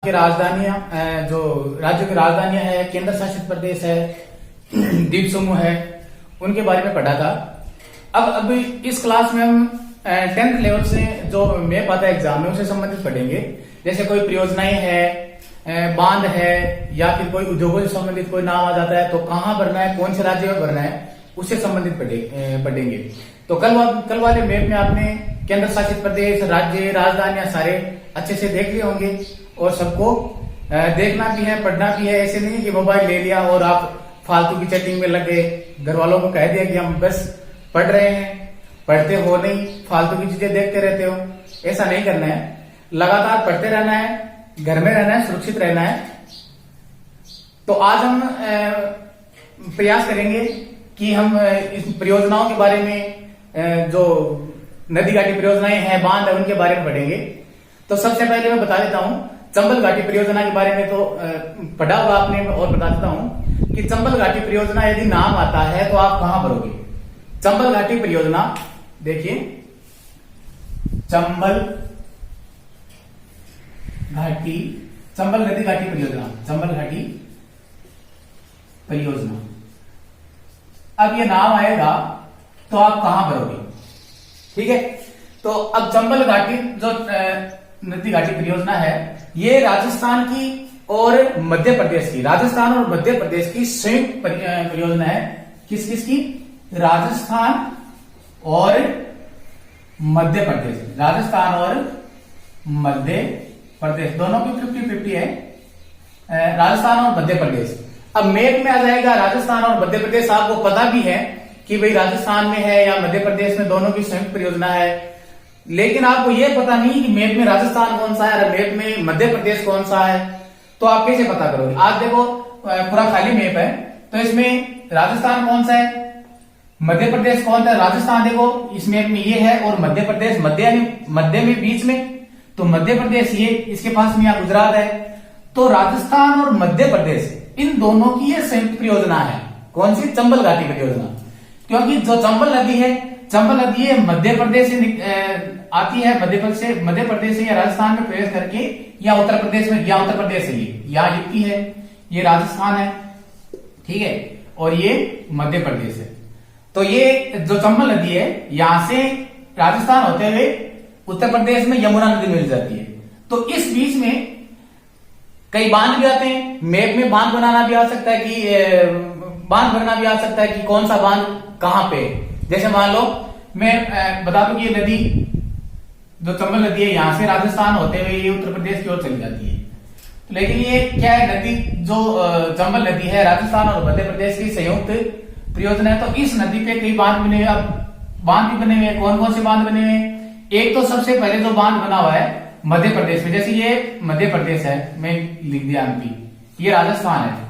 की राजधानियां जो राज्यों की राजधानियां है, केंद्र शासित प्रदेश है, द्वीप समूह है, उनके बारे में पढ़ा था। अब इस क्लास में हम 10th लेवल से जो मैप आता है एग्जाम में, उससे संबंधित पढ़ेंगे। जैसे कोई परियोजनाएं है, बांध है, या फिर कोई उद्योगों से संबंधित कोई नाम आ जाता है तो कहाँ भरना है, कौन से राज्य में भरना है, उससे संबंधित पढ़ेंगे। तो कल वाले मैप में आपने केंद्र शासित प्रदेश, राज्य, राजधानियां सारे अच्छे से देख लिए होंगे और सबको देखना भी है, पढ़ना भी है। ऐसे नहीं कि मोबाइल ले लिया और आप फालतू की चैटिंग में लग गए, घर वालों को कह दिया कि हम बस पढ़ रहे हैं, पढ़ते हो नहीं, फालतू की चीजें देखते रहते हो। ऐसा नहीं करना है, लगातार पढ़ते रहना है, घर में रहना है, सुरक्षित रहना है। तो आज हम प्रयास करेंगे कि हम इस परियोजनाओं के बारे में, जो नदी घाटी परियोजनाएं हैं, बांध है, उनके बारे में पढ़ेंगे। तो सबसे पहले मैं बता देता हूं चंबल घाटी परियोजना के बारे में। तो पढ़ा होगा आपने, और बता देता हूं कि चंबल घाटी परियोजना यदि नाम आता है तो आप कहां भरोगे। चंबल घाटी परियोजना, देखिए चंबल घाटी, चंबल नदी घाटी परियोजना, चंबल घाटी परियोजना। अब ये नाम आएगा तो आप कहां भरोगे, ठीक है। तो अब चंबल घाटी जो नदी घाटी परियोजना है, ये राजस्थान की और मध्य प्रदेश की, राजस्थान और मध्य प्रदेश की संयुक्त परियोजना है। किस किस की? राजस्थान और मध्य प्रदेश, राजस्थान और मध्य प्रदेश दोनों की 50-50 है, राजस्थान और मध्य प्रदेश। अब मैप में आ जाएगा राजस्थान और मध्य प्रदेश, आपको पता भी है कि भाई राजस्थान में है या मध्य प्रदेश में, दोनों की संयुक्त परियोजना है। लेकिन आपको यह पता नहीं कि मैप में राजस्थान कौन सा है और मैप में मध्य प्रदेश कौन सा है, तो आप कैसे पता करोगे। आज देखो पूरा खाली मैप है, तो इसमें राजस्थान कौन सा है, मध्य प्रदेश कौन सा है। राजस्थान देखो इस मैप में ये है और मध्य प्रदेश मध्य में बीच में, तो मध्य प्रदेश ये, इसके पास में यहाँ गुजरात है। तो राजस्थान और मध्य प्रदेश, इन दोनों की ये संयुक्त परियोजना है। कौन सी? चंबल घाटी परियोजना। क्योंकि जो चंबल नदी है, चंबल नदी है मध्य प्रदेश से आती है, मध्य प्रदेश से या राजस्थान में प्रवेश करके या उत्तर प्रदेश में, या उत्तर प्रदेश से ये यहाँ यूपी है, ये राजस्थान है, ठीक है, और ये मध्य प्रदेश है। तो ये जो चंबल नदी है, यहां से राजस्थान होते हुए उत्तर प्रदेश में यमुना नदी मिल जाती है। तो इस बीच में कई बांध भी आते हैं, मैप में बांध बनाना भी आ सकता है कि बांध बनना भी आ सकता है कि कौन सा बांध कहां पे। जैसे मान लो मैं बता दूं कि ये नदी जो चंबल नदी है, यहां से राजस्थान होते हुए ये उत्तर प्रदेश की ओर चली जाती है। तो लेकिन ये क्या है, नदी जो चंबल नदी है, राजस्थान और मध्य प्रदेश की संयुक्त परियोजना है। तो इस नदी पे कई बांध बने हुए, अब बांध भी बने हुए हैं। कौन कौन से बांध बने हुए हैं? एक तो सबसे पहले जो बांध बना हुआ है मध्य प्रदेश में, जैसे ये मध्य प्रदेश है, मैं लिख दिया एमपी, ये राजस्थान है।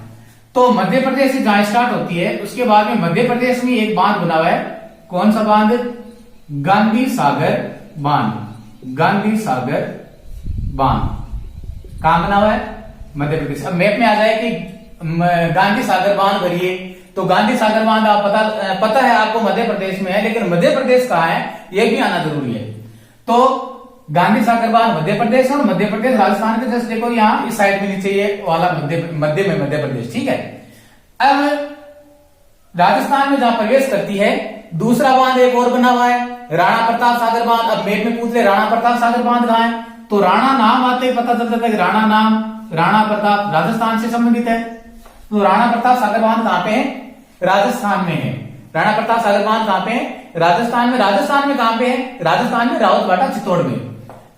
तो मध्य प्रदेश से जहां स्टार्ट होती है, उसके बाद में मध्य प्रदेश में एक बांध बना हुआ है। कौन सा बांध? गांधी सागर बांध, गांधी सागर बांध कहां बना हुआ है? मध्य प्रदेश। अब मैप में आ जाए कि गांधी सागर बांध भरिए, तो गांधी सागर बांध आप पता है आपको मध्य प्रदेश में है, लेकिन मध्य प्रदेश कहां है यह भी आना जरूरी है। तो गांधी सागर बांध मध्य प्रदेश और मध्य प्रदेश राजस्थान के, जैसे देखो यहाँ इस साइड में नीचे ये वाला मध्य में मध्य प्रदेश, ठीक है। अब राजस्थान में जहां प्रवेश करती है, दूसरा बांध एक और बना हुआ है, राणा प्रताप सागर बांध। अब मैप में पूछ ले राणा प्रताप सागर बांध कहां है, तो राणा नाम आते ही पता चल जाता है कि राणा नाम, राणा प्रताप राजस्थान से संबंधित है। तो राणा प्रताप सागर बांध कहां पे है? राजस्थान में है। राणा प्रताप सागर बांध कहां पे है? राजस्थान में। राजस्थान में कहां पे है? राजस्थान में रावतबाटा चित्तौड़ में,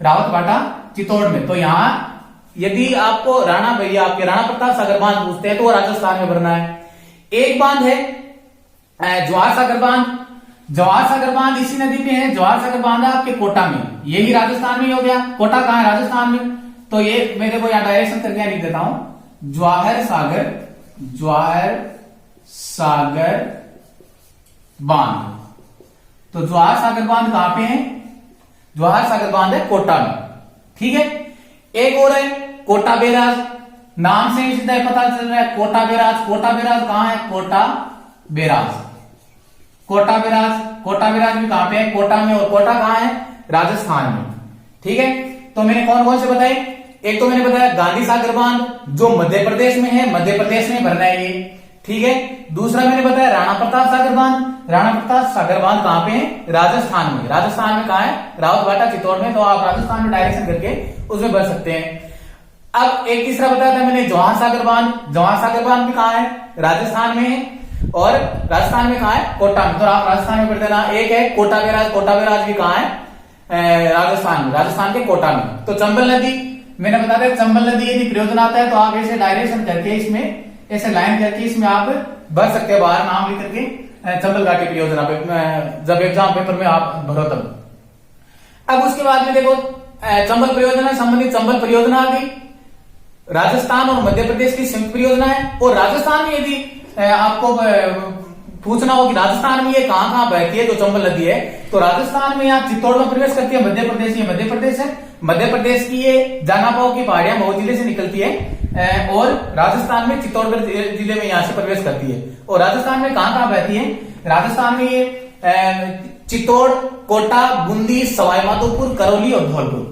रावतबाटा चित्तौड़ में। तो यहां यदि आपको राणा भैया आपके राणा प्रताप सागर बांध पूछते हैं तो वो राजस्थान में भरना है। एक बांध है जवाहर सागर बांध, जवाहर सागर बांध इसी नदी पे है। जवाहर सागर बांध है आपके कोटा में, यही राजस्थान में हो गया। कोटा कहां है? राजस्थान में। तो ये मेरे को यहां डायरेक्शन करके लिख देता हूं, जवाहर सागर, जवाहर सागर बांध। तो जवाहर सागर बांध कहां पे है? जवाहर सागर बांध है कोटा में, ठीक है। एक और है कोटा बैराज, नाम से ही सीधा पता चल रहा है कोटा बैराज। कोटा बैराज कहां है? Kota barrage, Kota barrage. Kota barrage भी कहां पे है? कोटा में। और कोटा कहां है? राजस्थान में, ठीक है। तो मैंने कौन कौन से बताए? एक तो मैंने बताया गांधी सागर बांध जो मध्य प्रदेश में है, मध्य प्रदेश में भरना है ये, ठीक है। दूसरा मैंने बताया राणा प्रताप सागर बांध। राणा प्रताप सागर बांध कहां पे है? राजस्थान में। राजस्थान में कहां है? रावतबाटा चित्तौड़ में। तो आप राजस्थान में डायरेक्शन करके उसमें भर सकते हैं। अब एक तीसरा बताया था मैंने जवाहर सागर बांध। जवाहर सागर बांध भी कहां है? राजस्थान में है। और राजस्थान में कहां है? कोटा में। तो आप राजस्थान में पढ़ देना। एक है कोटा बैराज। कोटा बैराज भी कहां है? राजस्थान में, राजस्थान के कोटा में। तो चंबल नदी मैंने बता दिया, चंबल नदी यदि प्रयोजन आता है तो आप ऐसे डायरेक्शन करके इसमें ऐसे लाइन करके इसमें आप भर सकते हैं, बाहर नाम लिख करके चंबल घाटी परियोजना पे जब एग्जाम पेपर में आप भरो तब। अब उसके बाद में देखो चंबल परियोजना संबंधित चंबल परियोजना आ गई। राजस्थान और मध्य प्रदेश की संयुक्त परियोजना है। और राजस्थान में यदि आपको पूछना हो कि राजस्थान में ये कहां कहां बहती है जो चंबल नदी है, तो राजस्थान में यहाँ चित्तौड़ में प्रवेश करती है। मध्य प्रदेश, ये मध्य प्रदेश है। मध्य प्रदेश की ये जानापाव की पहाड़ियां मऊ जिले से निकलती है और राजस्थान में चित्तौड़गढ़ जिले में यहां से प्रवेश करती है। और राजस्थान में कहां कहां बहती है? राजस्थान में ये चित्तौड़, कोटा, बूंदी, सवाई माधोपुर, करौली और धौलपुर।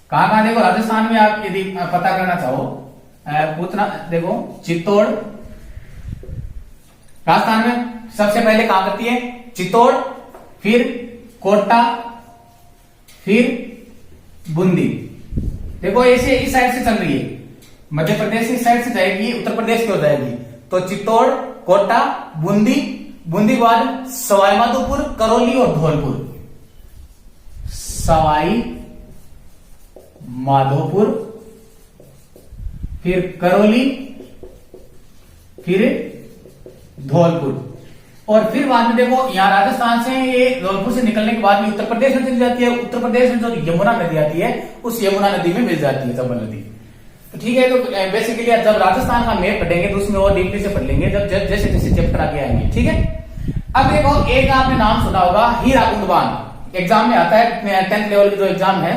कहां कहां देखो राजस्थान में आप यदि पता करना चाहो पूछना, देखो चित्तौड़ राजस्थान में सबसे पहले कहां करती है? चित्तौड़, फिर कोटा, फिर बूंदी। देखो ऐसे इस साइड से चल रही है, मध्य प्रदेश इस साइड से जाएगी, उत्तर प्रदेश की ओर जाएगी। तो चित्तौड़, कोटा, बूंदी, बूंदी के बाद सवाई माधोपुर, करौली और धौलपुर। सवाई माधोपुर, फिर करौली, फिर धौलपुर। और फिर बाद में देखो यहां राजस्थान से ये धौलपुर से निकलने के बाद में उत्तर प्रदेश में चली जाती है। उत्तर प्रदेश में जो यमुना नदी आती है उस यमुना नदी में मिल जाती है चंबल नदी। तो ठीक है, तो बेसिकली जब राजस्थान का मैप पढ़ेंगे तो उसमें और डीपली से पढ़ लेंगे जब जैसे जैसे चैप्टर आगे आएंगे, ठीक है। अब देखो एक आपने नाम सुना होगा हीराकुंड बांध, एग्जाम में आता है 10th लेवल की जो एग्जाम है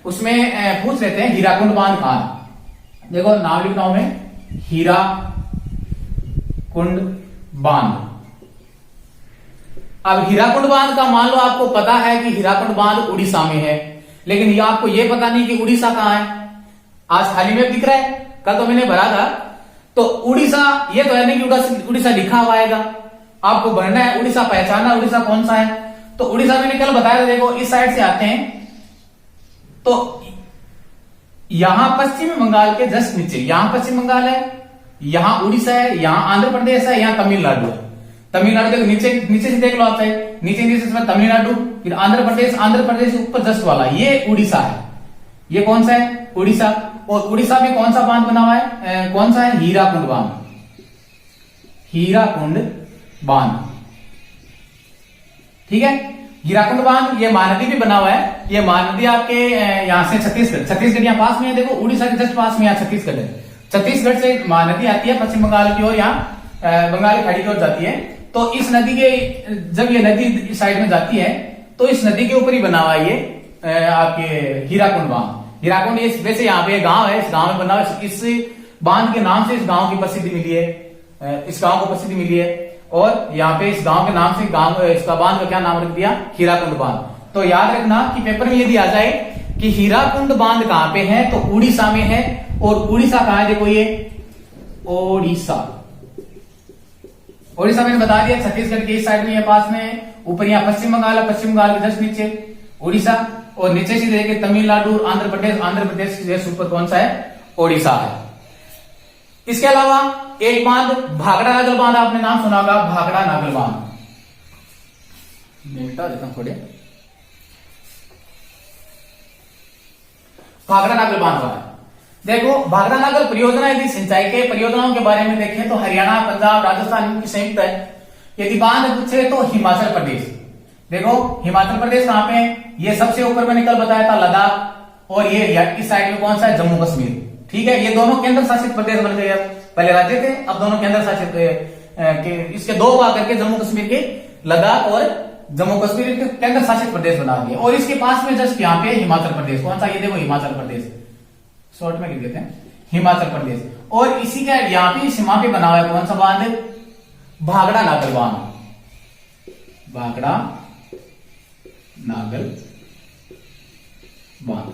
उसमें पूछ लेते हैं हीराकुंड बांध कहां। देखो नाम लिखना हूं मैं, हीराकुंड बांध। अब हीराकुंड बांध का मान लो आपको पता है कि हीराकुंड बांध उड़ीसा में है, लेकिन ये आपको ये पता नहीं कि उड़ीसा कहां है। आज खाली मैप दिख रहा है, कल तो मैंने भरा था। तो उड़ीसा ये तो है नहीं कि उड़ीसा लिखा हुआ आएगा, आपको भरना है उड़ीसा, पहचाना उड़ीसा कौन सा है। तो उड़ीसा मैंने कल बताया था, देखो इस साइड से आते हैं तो यहां पश्चिम बंगाल के जस्ट नीचे, यहां पश्चिम बंगाल है, यहां उड़ीसा है, यहां आंध्र प्रदेश है, यहां तमिलनाडु है। तमिलनाडु देखो नीचे नीचे से देख लो आप, नीचे नीचे से तमिलनाडु, फिर आंध्र प्रदेश, आंध्र प्रदेश ऊपर जस्ट वाला ये उड़ीसा है। ये कौन सा है? उड़ीसा। और उड़ीसा में कौन सा बांध बना हुआ है? कौन सा है? हीराकुंड बांध। हीराकुंड बांध, ठीक है। हीराकुंड बांध ये महानदी भी बना हुआ है। ये महानदी आपके यहां से छत्तीसगढ़ यहाँ पास में है। देखो उड़ीसा के जस्ट पास में यहाँ छत्तीसगढ़ है। छत्तीसगढ़ से महानदी आती है पश्चिम बंगाल की ओर, यहाँ बंगाल की खाड़ी की ओर जाती है। तो इस नदी के जब ये नदी इस साइड में जाती है तो इस नदी के ऊपर ही बना हुआ है ये आपके हीराकुंड बांध। हीराकुंड ये वैसे यहाँ पे गांव है, इस गांव में बना हुआ, इस बांध के नाम से इस गांव की प्रसिद्धि मिली है, इस गांव को प्रसिद्धि मिली है। और यहाँ पे इस गांव के नाम से गांव इसका बांध का क्या नाम रख दिया? हीराकुंड बांध। तो याद रखना कि पेपर में यदि आ जाए कि हीराकुंड बांध कहां पे है तो उड़ीसा में है। और उड़ीसा कहां है? देखो ये ओडिशा, ओडिशा मैंने बता दिया छत्तीसगढ़ के इस साइड में, पास में ऊपर यहाँ पश्चिम बंगाल है, पश्चिम बंगाल के जस्ट नीचे उड़ीसा, और नीचे से देखे तमिलनाडु, आंध्र प्रदेश, आंध्र प्रदेश के जस्ट ऊपर कौन सा है? ओडिशा है। इसके अलावा एक बांध भाखड़ा नागल बांध, आपने नाम सुना होगा, भाखड़ा नागल बांध। मिटा देता हूं थोड़े, भाखड़ा नागल बांध वाला। देखो भाखड़ा नागल परियोजना यदि सिंचाई के परियोजनाओं के बारे में देखें तो हरियाणा, पंजाब, राजस्थान की संयुक्त है। यदि बांध पूछे तो हिमाचल प्रदेश। देखो हिमाचल प्रदेश कहां पे है? ये सबसे ऊपर मैंने कल बताया था लद्दाख, और ये इस साइड में कौन सा है? जम्मू कश्मीर, ठीक है। ये दोनों केंद्र शासित प्रदेश बन गए, पहले राज्य थे अब दोनों केंद्र शासित, इसके दो भाग करके जम्मू कश्मीर के लद्दाख और जम्मू कश्मीर के केंद्र शासित प्रदेश बना दिए। और इसके पास में जस्ट यहाँ पे हिमाचल प्रदेश, कौन सा? ये देखो हिमाचल प्रदेश, शॉर्ट में लिख देते हैं हिमाचल प्रदेश। और इसी का यहाँ पे सीमा पे बना हुआ है कौन सा बांध? भाखड़ा नागल बांध, भाखड़ा नागल बांध।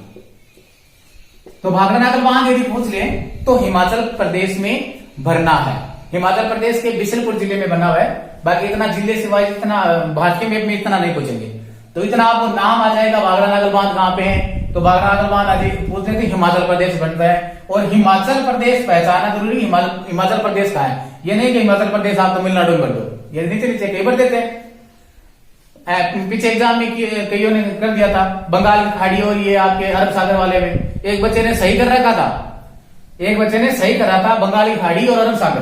तो भाखड़ा नागल बांध यदि पूछ ले तो हिमाचल प्रदेश में भरना है। हिमाचल प्रदेश के बिशनपुर जिले में बना हुआ है। बाकी इतना जिले सिवाय इतना भारतीय मैप में इतना नहीं पूछेंगे। तो इतना आपको नाम आ जाएगा भाखड़ा नागल बांध कहाँ पे है, तो भाखड़ा नागल बांध आज पूछते थे हिमाचल प्रदेश बनता है। और हिमाचल प्रदेश पहचाना जरूरी, हिमाचल प्रदेश कहाँ है, ये नहीं कि हिमाचल प्रदेश आप तमिलनाडु में भर दो, ये नीचे नीचे कई भर देते हैं। पीछे एग्जाम में कईयों ने कर दिया था बंगाल की खाड़ी और ये आपके अरब सागर वाले में, एक बच्चे ने सही कर रखा था, एक बच्चे ने सही करा था बंगाल की खाड़ी और अरब सागर।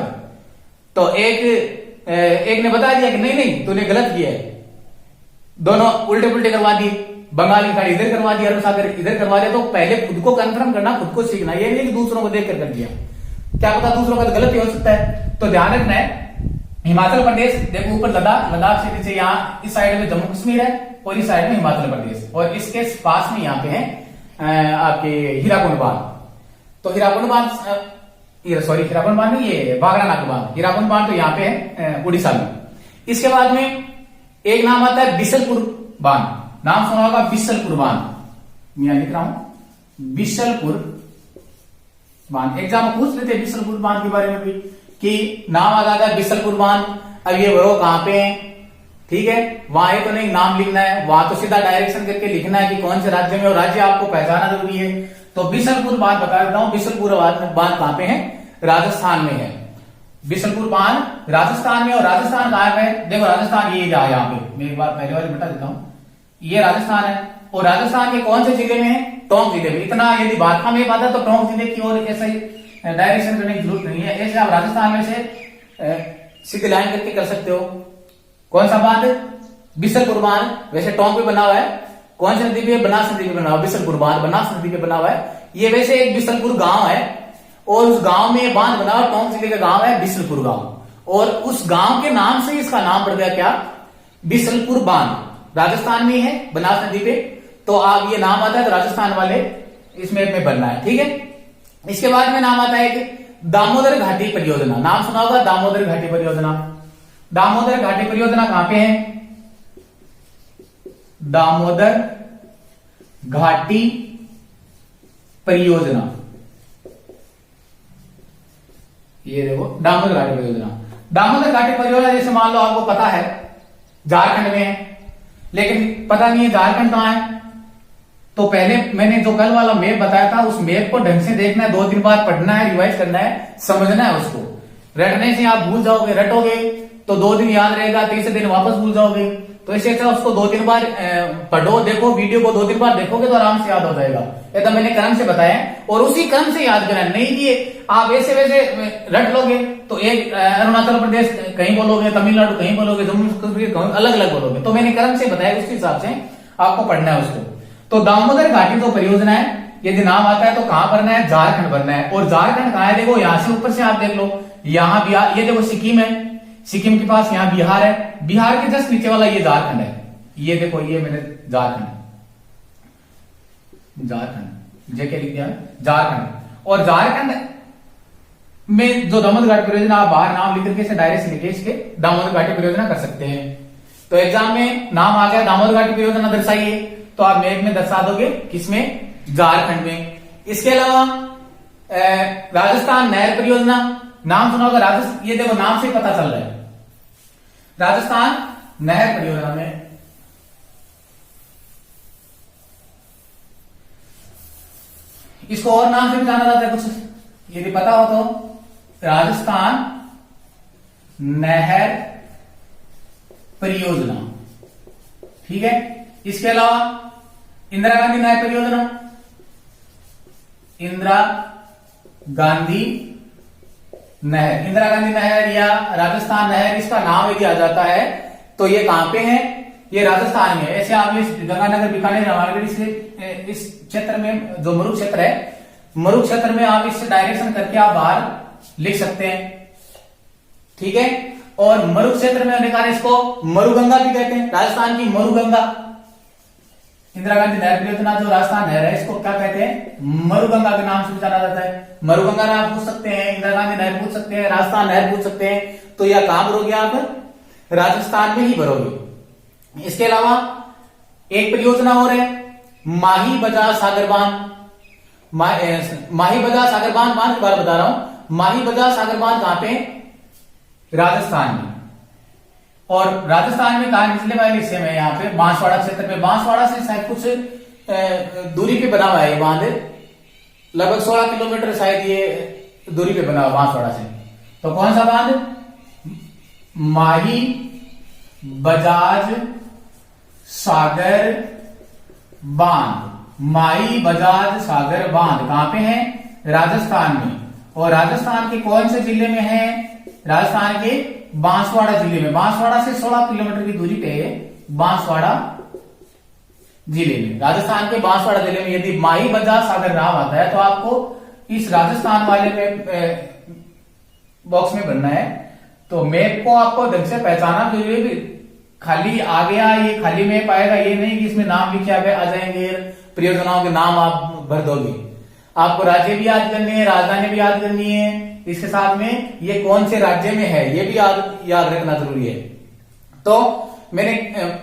तो एक ने बता दिया कि नहीं नहीं तूने गलत किया है, दोनों उल्टे पुल्टे करवा दिए, बंगाल की खाड़ी इधर करवा दी, अरब सागर इधर करवा दिया। तो पहले खुद को कंफर्म करना, खुद को सीखना, ये नहीं कि दूसरों को देख कर दिया, क्या पता दूसरों का गलत ही हो सकता है। तो ध्यान रखना है हिमाचल प्रदेश, देखो ऊपर लद्दाख, लद्दाख से नीचे यहाँ इस साइड में जम्मू कश्मीर है और इस साइड में हिमाचल प्रदेश, और इसके पास में यहाँ पे है आपके हीराकुंड बांध। तो हीराकुंड बांध, सॉरी हीराकुंड बांध नहीं, ये भाखड़ा नागल बांध, हीराकुंड बांध तो यहाँ पे है उड़ीसा में। इसके बाद में एक नाम आता है बिशनपुर बांध, नाम सुना होगा बिशनपुर बांध, मैं लिख रहा हूं बिशनपुर बांध। एग्जाम में पूछ लेते हैं बिशनपुर बांध के बारे में भी कि नाम आ जाता है बिशनपुर बांध। अब ये वो कहां पे है, ठीक है, वहां तो नहीं नाम लिखना है, वहां तो सीधा डायरेक्शन करके लिखना है कि कौन से राज्य में, और राज्य आपको पहचाना जरूरी है। तो बिशनपुर बांध बता देता हूं, बिशनपुर बांध कहां पे है, राजस्थान में है। बिशनपुर बांध राजस्थान में, और राजस्थान कहां पे है, देखो राजस्थान ये यहाँ पे, मैं एक बार पहले वाले बता देता हूं, ये राजस्थान है, और राजस्थान के कौन से जिले में है, टोंक जिले में। इतना यदि भाखड़ा में आता तो टोंक जिले की ओर ऐसा ही डायरेक्शन करने की जरूरत नहीं है, ऐसे आप राजस्थान में से सीधी लाइन करके कर सकते हो। कौन सा बांध, बिशनपुर बांध, वैसे टोंक पे बना हुआ है, कौन सी नदी पे, बनास नदी पे बना हुआ, बिशनपुर बांध बनास नदी पे बना हुआ है। ये वैसे एक बिशनपुर गांव है, और उस गांव में बांध बना हुआ, टोंक जिले का गांव है बिशनपुर गांव, और उस गांव के नाम से इसका नाम पड़ गया क्या, बिशनपुर बांध। राजस्थान में है बनास नदी पे, तो आप ये नाम आता है तो राजस्थान वाले इस मैप में बनना है, ठीक है। इसके बाद में नाम आता है कि दामोदर घाटी परियोजना, नाम सुना होगा दामोदर घाटी परियोजना। दामोदर घाटी परियोजना कहां पे है, दामोदर घाटी परियोजना, ये देखो दामोदर घाटी परियोजना। दामोदर घाटी परियोजना जैसे मान लो आपको पता है झारखंड में है, लेकिन पता नहीं है झारखंड कहां है, तो पहले मैंने जो कल वाला मैप बताया था उस मैप को ढंग से देखना है, 2-3 बार पढ़ना है, रिवाइज करना है, समझना है उसको। रटने से आप भूल जाओगे, रटोगे तो 2 दिन याद रहेगा, तीसरे दिन वापस भूल जाओगे। तो इससे अच्छा उसको 2-3 बार पढ़ो, देखो वीडियो को 2-3 बार देखोगे तो आराम से याद हो जाएगा। एकदम मैंने क्रम से बताया और उसी क्रम से याद करना, नहीं कि आप ऐसे वैसे रट लोगे तो एक अरुणाचल प्रदेश कहीं बोलोगे, तमिलनाडु कहीं बोलोगे, जम्मू कश्मीर अलग अलग बोलोगे। तो मैंने क्रम से बताया, उसके हिसाब से आपको पढ़ना है उसको। तो दामोदर घाटी जो परियोजना है, यदि नाम आता है तो कहां भरना है, झारखंड भरना है। और झारखंड कहां है, देखो यहां से ऊपर से आप देख लो, यहां बिहार, ये देखो सिक्किम है, सिक्किम के पास यहां बिहार है, बिहार के जस्ट नीचे वाला ये झारखंड है, ये देखो ये मैंने झारखंड जेके लिख दिया झारखंड। और झारखंड में जो दामोदर घाटी परियोजना, आप बाहर नाम लिख करके डायरेक्ट लिखे इसके दामोदर घाटी परियोजना कर सकते हैं। तो एग्जाम में नाम आ गया दामोदर घाटी परियोजना दर्शाइए, तो आप मैप में दर्शा दोगे, किसमें, झारखंड में। इसके अलावा राजस्थान नहर परियोजना, नाम सुना होगा राजस्थान, ये देखो नाम से पता चल रहा है, राजस्थान नहर परियोजना में इसको और नाम से भी जाना जाता है कुछ, यदि पता हो तो राजस्थान नहर परियोजना, ठीक है। इसके अलावा इंदिरा गांधी नहर परियोजना, इंदिरा गांधी नहर, इंदिरा गांधी नहर या राजस्थान नहर, इसका नाम यदि आ जाता है तो ये कहां पे है, ये राजस्थान में। ऐसे आप इस गंगानगर बीकानेर रावणगढ़ इस क्षेत्र में जो मरु क्षेत्र है, मरु क्षेत्र में आप इससे डायरेक्शन करके आप बाहर लिख सकते हैं, ठीक है। और मरु क्षेत्र में होने का इसको मरुगंगा भी कहते हैं, राजस्थान की मरुगंगा। इंदिरा गांधी नहर परियोजना जो राजस्थान नहर है, इसको क्या कहते हैं, मरुगंगा के नाम से जाना जाता है। मरुगंगा नाम पूछ सकते हैं, इंदिरा गांधी नहर पूछ सकते हैं, राजस्थान नहर पूछ सकते हैं। तो यह कहां भरोगे आप, राजस्थान में ही भरोगे। इसके अलावा एक परियोजना और है, माही बजाज सागर बांध। माही बजाज सागर बांध के बारे में बता रहा हूं। माही बजाज सागर बांध कहां पे? राजस्थान में। और राजस्थान में कहा निचले वाले हिस्से में यहाँ पे बांसवाड़ा क्षेत्र में, बांसवाड़ा से शायद कुछ दूरी पे बना हुआ है ये बांध, लगभग 16 किलोमीटर शायद ये दूरी पे बना हुआ बांसवाड़ा से। तो कौन सा बांध? माही बजाज सागर बांध। माही बजाज सागर बांध कहां पे है? राजस्थान में। और राजस्थान के कौन से जिले में है? राजस्थान के बांसवाड़ा जिले में। बांसवाड़ा से 16 किलोमीटर की दूरी पे है बांसवाड़ा जिले में। राजस्थान के बांसवाड़ा जिले में यदि माही बजाज सागर नाम आता है तो आपको इस राजस्थान वाले में बॉक्स में भरना है। तो मैप को आपको ढंग से पहचाना जरूरी है। खाली आ गया ये खाली मैप आएगा, ये नहीं कि इसमें नाम लिखे आ जाएंगे, परियोजनाओं के नाम आप भर दोगे। आपको राज्य भी याद करनी है, राजधानी भी याद करनी है, इसके साथ में ये कौन से राज्य में है ये भी याद रखना जरूरी है। तो मैंने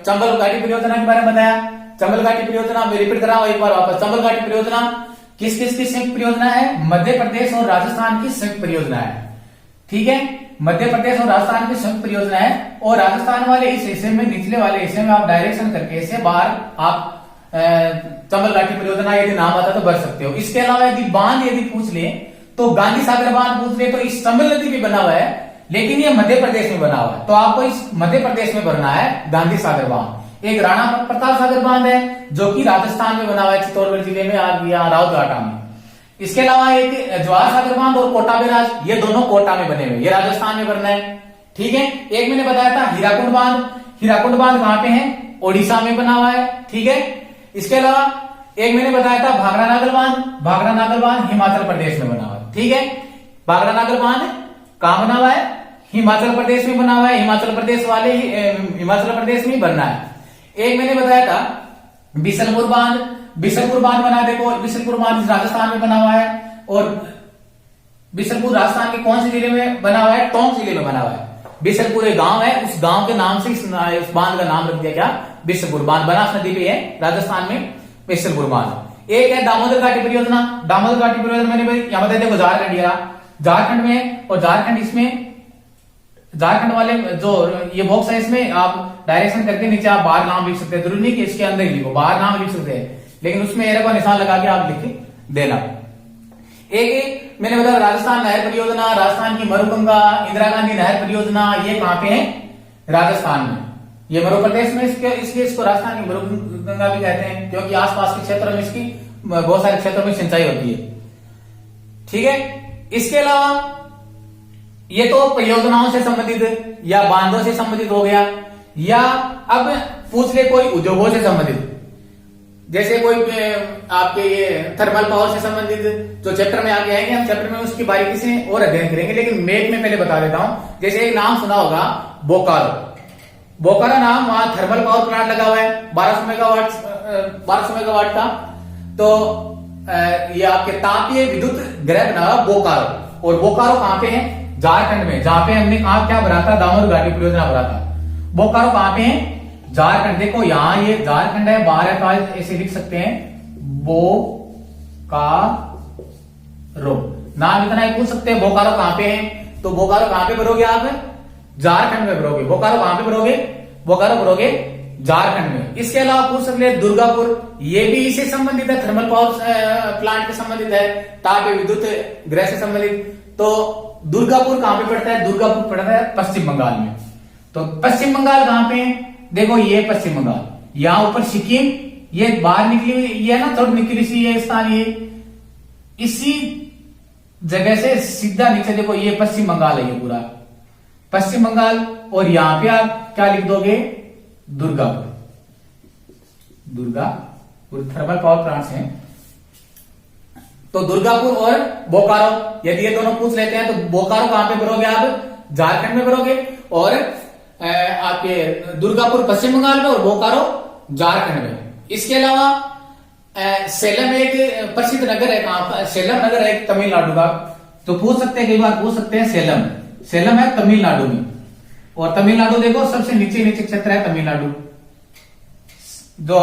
चंबल घाटी परियोजना के बारे में बताया। चंबल घाटी परियोजना मैं रिपीट कर रहा हूं एक बार वापस। चंबल घाटी परियोजना किस किस की संयुक्त परियोजना है? मध्य प्रदेश और राजस्थान की संयुक्त परियोजना है। ठीक है, मध्य प्रदेश और राजस्थान की संयुक्त परियोजना है। और राजस्थान वाले इस हिस्से में, निचले वाले हिस्से में आप डायरेक्शन करके इसे बाहर आप चंबल घाटी परियोजना यदि नाम आता तो भर सकते हो। इसके अलावा यदि बांध यदि पूछ ले तो गांधी सागर बांध पूछ ले तो इस चंबल नदी भी बना हुआ है, लेकिन ये मध्य प्रदेश में बना हुआ है। तो आपको इस मध्य प्रदेश में भरना है गांधी सागर बांध। एक राणा प्रताप सागर बांध है जो कि राजस्थान में बना हुआ है, चित्तौड़गढ़ जिले में राउतघाटा में। इसके अलावा एक जवाहर सागर बांध और कोटा बैराज, ये दोनों कोटा में बने हुए, ये राजस्थान में बनना है। ठीक है, एक मैंने बताया था हीराकुंड बांध। हीराकुंड बांध कहां पे है? ओडिशा में बना हुआ है। ठीक है, इसके अलावा एक मैंने बताया था भाखड़ा नागल बांध। भाखड़ा नागल बांध हिमाचल प्रदेश में बना हुआ है। ठीक है, भाखड़ा नागल बांध कहां बना हुआ है? हिमाचल प्रदेश में बना हुआ है। हिमाचल प्रदेश वाले हिमाचल प्रदेश में बनना है। एक मैंने बताया था बिशनपुर बांध। बिशनपुर बांध बना, देखो बिशनपुर बांध राजस्थान में बना हुआ है। और बिशनपुर राजस्थान के कौन से जिले में बना हुआ है? टोंक जिले में बना हुआ है। बिशनपुर एक गांव है, उस गांव के नाम से इस बांध का नाम रख दिया गया बिशनपुर बांध। बनास नदी पे है राजस्थान में बिशनपुर बांध। एक है दामोदर घाटी परियोजना। दामोदर घाटी परियोजना मैंने यहां बताया, देखो झारखंड में, और झारखंड इसमें झारखंड वाले जो ये बॉक्स है इसमें आप डायरेक्शन करके नीचे आप बाहर नाम लिख सकते हैं। जरूरी नहीं कि इसके अंदर ही लिखो, बाहर नाम लिख सकते हैं, लेकिन उसमें एरो का निशान लगा के आप लिख देना। एक मैंने बताया राजस्थान नहर परियोजना, राजस्थान की मरुगंगा इंदिरा गांधी नहर परियोजना, ये कहां पे है? राजस्थान में। ये मध्य प्रदेश में इसलिए इसको राजस्थान की मरुगंगा भी कहते हैं, क्योंकि आसपास के क्षेत्रों में इसकी बहुत सारे क्षेत्रों में सिंचाई होती है। ठीक है, इसके अलावा ये तो परियोजनाओं से संबंधित या बांधों से संबंधित हो गया, या अब पूछ ले कोई उद्योगों से संबंधित, जैसे कोई आपके ये थर्मल पावर से संबंधित जो चैप्टर में आगे आएंगे, हम चैप्टर में उसकी बारीकी से और अध्ययन करेंगे, लेकिन मैप में पहले बता देता हूं। जैसे एक नाम सुना होगा बोकारो। बोकारो नाम, वहां थर्मल पावर प्लांट लगा हुआ है 1200 मेगावाट का। तो ये आपके तापीय विद्युत ग्रह बना हुआ बोकारो। और बोकारो कहां पे है? झारखंड में, जहां पे हमने कहा क्या भरा था? दामोदर घाटी परियोजना भरा था। बोकारो कहां पे है? झारखंड। देखो यहां ये झारखंड है, बाहर है, तो ऐसे लिख सकते हैं बोकारो। नाम इतना ही पूछ सकते हैं बोकारो कहां पे है, तो बोकारो कहां पे भरोगे आप? झारखंड में भरोगे। बोकारो कहां पे भरोगे? बोकारो भरोगे झारखंड में। इसके अलावा पूछ सकते हैं दुर्गापुर, ये भी इससे संबंधित है, थर्मल पावर प्लांट के संबंधित है, ताप विद्युत गृह से संबंधित। तो दुर्गापुर कहां पे पड़ता है? दुर्गापुर पड़ता है पश्चिम बंगाल में। तो पश्चिम बंगाल कहां पे है? देखो ये पश्चिम बंगाल, यहां ऊपर सिक्किम, ये बाहर निकली हुई ये ना, थोड़ी निकली सी ये स्थान, ये इसी जगह से सीधा नीचे देखो ये पश्चिम बंगाल है, ये पूरा पश्चिम बंगाल। और यहां पे आप क्या लिख दोगे? Durgapur. Durgapur thermal power plants हैं। तो दुर्गापुर और बोकारो, यदि ये दोनों पूछ लेते हैं तो बोकारो कहां पे भरोगे आप? झारखंड में भरोगे। और आपके दुर्गापुर पश्चिम बंगाल में और बोकारो झारखंड में। इसके अलावा सेलम एक प्रसिद्ध नगर है, कहां? सेलम नगर है तमिलनाडु का। तो पूछ सकते हैं, कई बार पूछ सकते हैं, सेलम है तमिलनाडु में। और तमिलनाडु देखो सबसे नीचे क्षेत्र है तमिलनाडु, जो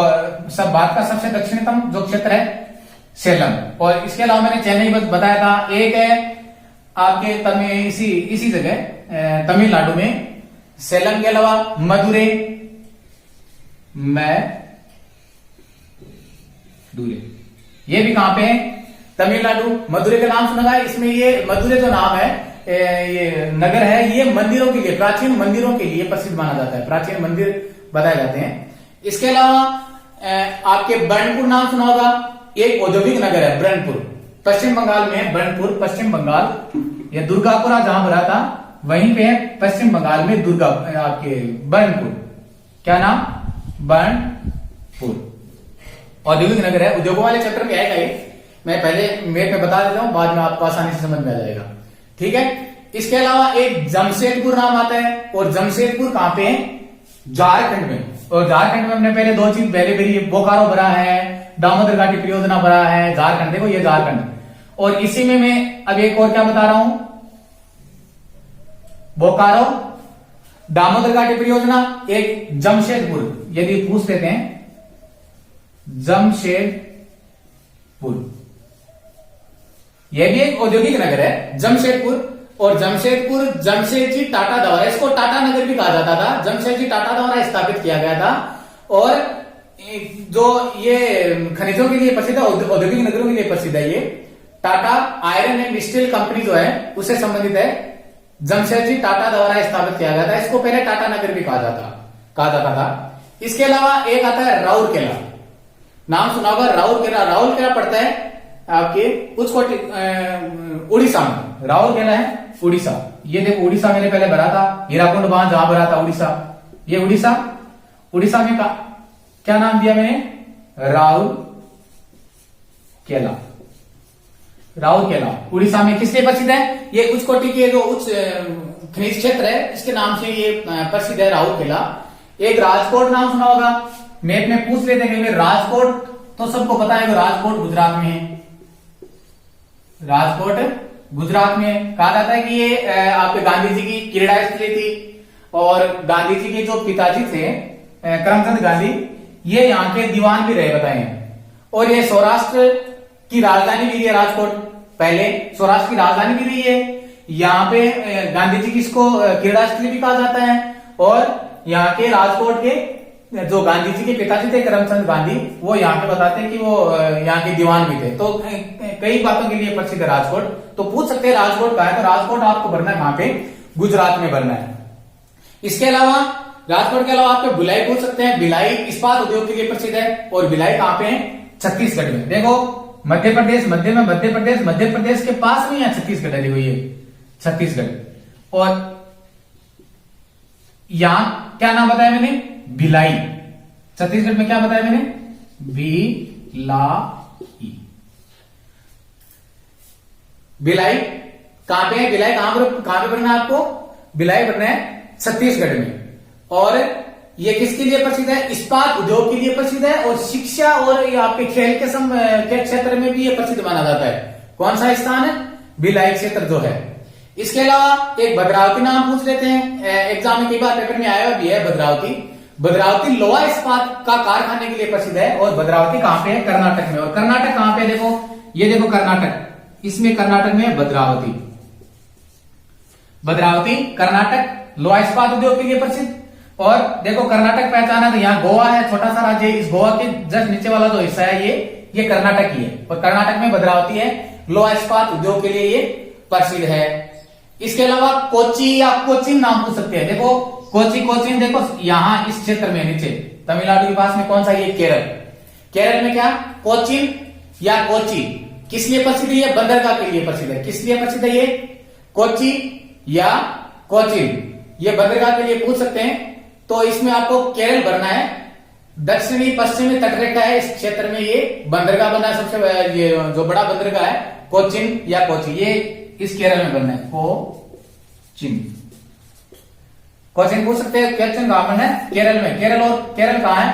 सब भारत का सबसे दक्षिणतम जो क्षेत्र है सेलम। और इसके अलावा मैंने चेन्नई बताया था। एक है आपके इसी जगह तमिलनाडु में सेलम के अलावा मदुरै, ये भी कहां पे है? तमिलनाडु। मदुरै का नाम सुना है। इसमें ये मदुरै जो नाम है, ये नगर है, ये मंदिरों के लिए, प्राचीन मंदिरों के लिए प्रसिद्ध माना जाता है। प्राचीन मंदिर बताए जाते हैं। इसके अलावा आपके बर्नपुर नाम सुना होगा, एक औद्योगिक नगर है बर्नपुर, पश्चिम बंगाल में है। बर्नपुर पश्चिम बंगाल, ये दुर्गापुरा जहां बना था वहीं पे है, पश्चिम बंगाल में दुर्गा आपके बर्नपुर। क्या नाम? बर्नपुर औद्योगिक नगर है। उद्योगों वाले चैप्टर में आएगा ये, मैं पहले मेप में बता देता हूं, बाद में आपको आसानी से समझ में आ जाएगा। ठीक है। इसके अलावा एक जमशेदपुर नाम आता है, और जमशेदपुर कहां पे है? झारखंड में। और झारखंड में हमने पहले दो चीज पहले भी, बोकारो भरा है, दामोदर घाटी परियोजना भरा है, झारखंड। देखो ये झारखंड, और इसी में मैं अब एक और क्या बता रहा हूं, बोकारो, दामोदर घाटी परियोजना, एक जमशेदपुर। यदि पूछ लेते हैं जमशेदपुर, यह भी एक औद्योगिक नगर है जमशेदपुर। और जमशेदपुर जमशेदजी टाटा द्वारा, इसको टाटा नगर भी कहा जाता था, जमशेदजी टाटा द्वारा स्थापित किया गया था। और जो ये खनिजों के लिए प्रसिद्ध है, औद्योगिक नगरों के लिए प्रसिद्ध है, ये Tata iron and steel company जो है उससे संबंधित है। जमशेदजी टाटा द्वारा स्थापित किया गया था। इसको पहले टाटा नगर भी कहा जाता था। इसके अलावा एक आता है राउरकेला, नाम सुना होगा राउरकेला। राउरकेला पड़ता है आपके उच्चकोटि उड़ीसा में। राउरकेला है उड़ीसा। ये देखो उड़ीसा मैंने पहले भरा था, हीराकुंड बांध जहां भरा था उड़ीसा, ये उड़ीसा। उड़ीसा में क्या नाम दिया मैंने? राउरकेला। राउरकेला उड़ीसा में किस लिए प्रसिद्ध है? ये उच्चकोटि के जो उच्च खनिज क्षेत्र है, इसके नाम से ये प्रसिद्ध है राउरकेला। एक राजकोट नाम सुना होगा, मैप में पूछ लेते हैं क्योंकि राजकोट तो सबको पता है, राजकोट गुजरात में है। राजकोट गुजरात में कहा जाता है कि ये आपके गांधी जी की क्रीड़ा स्थली थी, और गांधी जी के जो पिताजी थे करमचंद गांधी, ये यहाँ के दीवान भी रहे बताए। और ये सौराष्ट्र की राजधानी भी है राजकोट, पहले सौराष्ट्र की राजधानी भी रही है। यहाँ पे गांधी जी की इसको क्रीड़ा स्थली भी कहा जाता है। और यहाँ के राजकोट के जो गांधी जी के पिताजी थे करमचंद गांधी, वो यहाँ पे बताते हैं कि वो यहाँ के दीवान भी थे। तो कई बातों के लिए प्रसिद्ध है राजकोट। तो पूछ सकते हैं राजकोट कहाँ है, तो राजकोट आपको भरना है कहाँ पे? गुजरात में भरना है। इसके अलावा राजकोट के अलावा आपको भिलाई पूछ सकते हैं। भिलाई इस्पात उद्योग के लिए प्रसिद्ध है, और भिलाई कहाँ पे है? छत्तीसगढ़ में। देखो मध्य प्रदेश, मध्य प्रदेश के पास में है छत्तीसगढ़ डली हुई है, छत्तीसगढ़। और यहां क्या नाम बताया मैंने? भिलाई। छत्तीसगढ़ में क्या बताया मैंने? भिलाई। भिलाई कहां पे है? भिलाई कहां पे बनना है आपको? भिलाई बनना है छत्तीसगढ़ में। और ये किसके लिए प्रसिद्ध है? इस्पात उद्योग के लिए प्रसिद्ध है, और शिक्षा और ये आपके खेल के क्षेत्र में भी ये प्रसिद्ध माना जाता है। कौन सा स्थान है? भिलाई क्षेत्र जो है। इसके अलावा एक भद्रावती नाम पूछ लेते हैं, एग्जाम में कई बार पेपर में आया भी है भद्रावती। भद्रावती लोहा इस्पात का कारखाने के लिए प्रसिद्ध है, और भद्रावती कहां पे है? कर्नाटक में। और कर्नाटक कहां पे? देखो ये देखो कर्नाटक, इसमें कर्नाटक में भद्रावती। भद्रावती कर्नाटक लोहा इस्पात उद्योग के लिए प्रसिद्ध। और देखो कर्नाटक पहचाना, तो यहाँ गोवा है, छोटा सा राज्य। इस गोवा के जस्ट नीचे वाला जो हिस्सा है ये कर्नाटक ही है, और कर्नाटक में भद्रावती है। लोहा इस्पात उद्योग के लिए ये प्रसिद्ध है। इसके अलावा कोची या कोचिन नाम पूछ सकते हैं। देखो कोचिन देखो यहां इस क्षेत्र में नीचे तमिलनाडु के पास में कौन सा? ये केरल। केरल में क्या? कोचिन या कोची। किस लिए प्रसिद्ध है? ये बंदरगाह के लिए प्रसिद्ध है। किस लिए प्रसिद्ध है ये? कोची या कोचिन, ये बंदरगाह के लिए पूछ सकते हैं। तो इसमें आपको केरल भरना है। दक्षिणी पश्चिमी तटरेखा है इस क्षेत्र में, ये बंदरगाह बना है सबसे ये जो बड़ा बंदरगाह है कोचिन या कोची, ये इस केरल में बनना है। कोचिन पूछ सकते हैं। क्वेश्चन कहां बनना है? केरल में। केरल और केरल कहां है?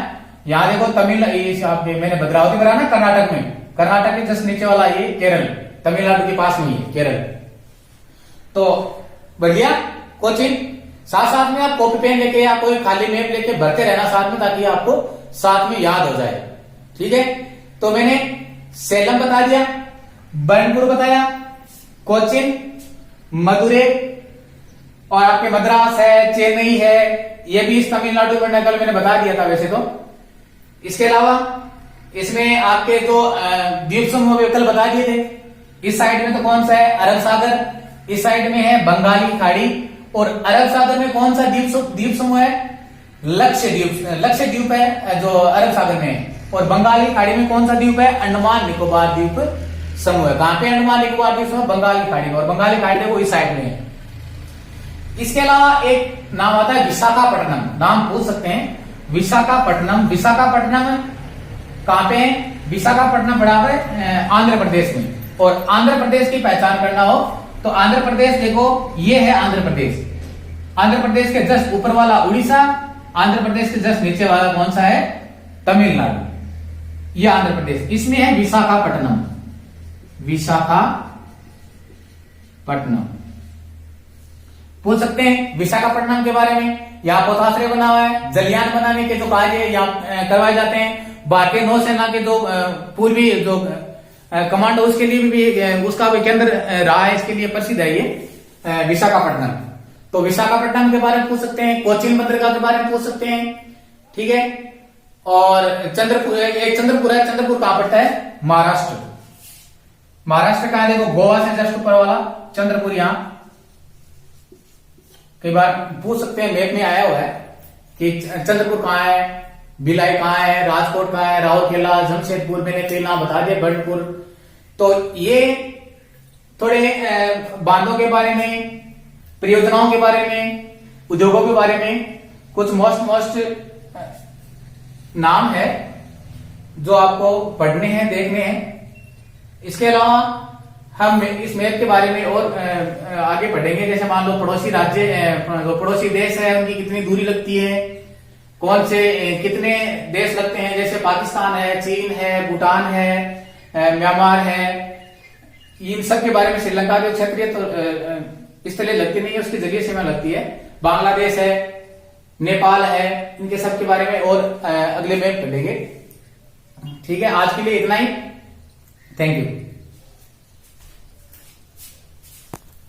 यहां देखो तमिलनाडु, मैंने भद्रावती भरा ना कर्नाटक में, कर्नाटक के जस्ट नीचे वाला ये केरल, तमिलनाडु के पास में है केरल। तो बढ़िया कोचिन। साथ साथ में आप कॉपी पेन लेके या कोई खाली मैप लेके भरते रहना साथ में, ताकि आपको साथ में याद हो जाए। ठीक है। तो मैंने सेलम बता दिया, बर्नपुर बताया, कोचिन, मदुरै और आपके मद्रास है, चेन्नई है, ये भी इस तमिलनाडु में कल मैंने बता दिया था वैसे तो। इसके अलावा इसमें आपके जो द्वीप समूह कल बता दिए थे। इस साइड में तो कौन सा है, अरब सागर, इस साइड में है बंगाली खाड़ी, और अरब सागर में कौन सा द्वीप समूह है, लक्षद्वीप है जो अरब सागर में है, और बंगाली खाड़ी में कौन सा द्वीप है, अंडमान निकोबार द्वीप समूह है। कहां पे अंडमान निकोबार द्वीप समूह, बंगाली खाड़ी में, और बंगाली खाड़ी वो इस साइड में है। इसके अलावा एक नाम आता है विशाखापट्टनम, नाम पूछ सकते हैं विशाखापट्टनम। विशाखापट्टनम कहां पे है, विशाखापट्टनम पड़ा है आंध्र प्रदेश में। और आंध्र प्रदेश की पहचान करना हो तो आंध्र प्रदेश देखो, ये है आंध्र प्रदेश। आंध्र प्रदेश के जस्ट ऊपर वाला उड़ीसा, आंध्र प्रदेश के जस्ट नीचे वाला कौन सा है, तमिलनाडु। ये आंध्र प्रदेश, इसमें है विशाखापट्टनम। विशाखापट्टनम पूछ सकते हैं विशाखापट्टनम के बारे में। यहाँ पोथाश्रय बना हुआ है, जलियान बनाने के जो कार्य यहाँ करवाए जाते हैं, भारतीय नौसेना के जो पूर्वी जो कमांडो उसके लिए भी उसका भी केंद्र रहा है, इसके लिए प्रसिद्ध है ये विशाखापट्टनम। तो विशाखापट्टनम के बारे में पूछ सकते हैं, कोचिन बंदरगाह के बारे में पूछ सकते हैं, ठीक है। और चंद्रपुर, एक चंद्रपुर है, चंद्रपुर कहां पड़ता है, महाराष्ट्र। महाराष्ट्र कहां है, देखो गोवा से जस्ट ऊपर वाला चंद्रपुर, यहां कई बार पूछ सकते हैं, मैप में आया हुआ है कि चंद्रपुर कहां है, भिलाई कहां है, राजकोट कहां है, राउरकेला, जमशेदपुर, मैंने कई नाम बता दिए, बर्नपुर। तो ये थोड़े बांधों के बारे में, परियोजनाओं के बारे में, उद्योगों के बारे में कुछ मोस्ट नाम है जो आपको पढ़ने हैं, देखने हैं। इसके अलावा हम इस मैप के बारे में और आगे पढ़ेंगे। जैसे मान लो पड़ोसी राज्य, पड़ोसी देश है, उनकी कितनी दूरी लगती है, कौन से कितने देश लगते हैं, जैसे पाकिस्तान है, चीन है, भूटान है, म्यांमार है, इन सब के बारे में। श्रीलंका जो क्षेत्रीय तो स्थलीय लगती नहीं है, उसके जरिए सीमा लगती है। बांग्लादेश है, नेपाल है, इनके सब के बारे में और अगले मैप पढ़ेंगे। ठीक है, आज के लिए इतना ही। Thank you.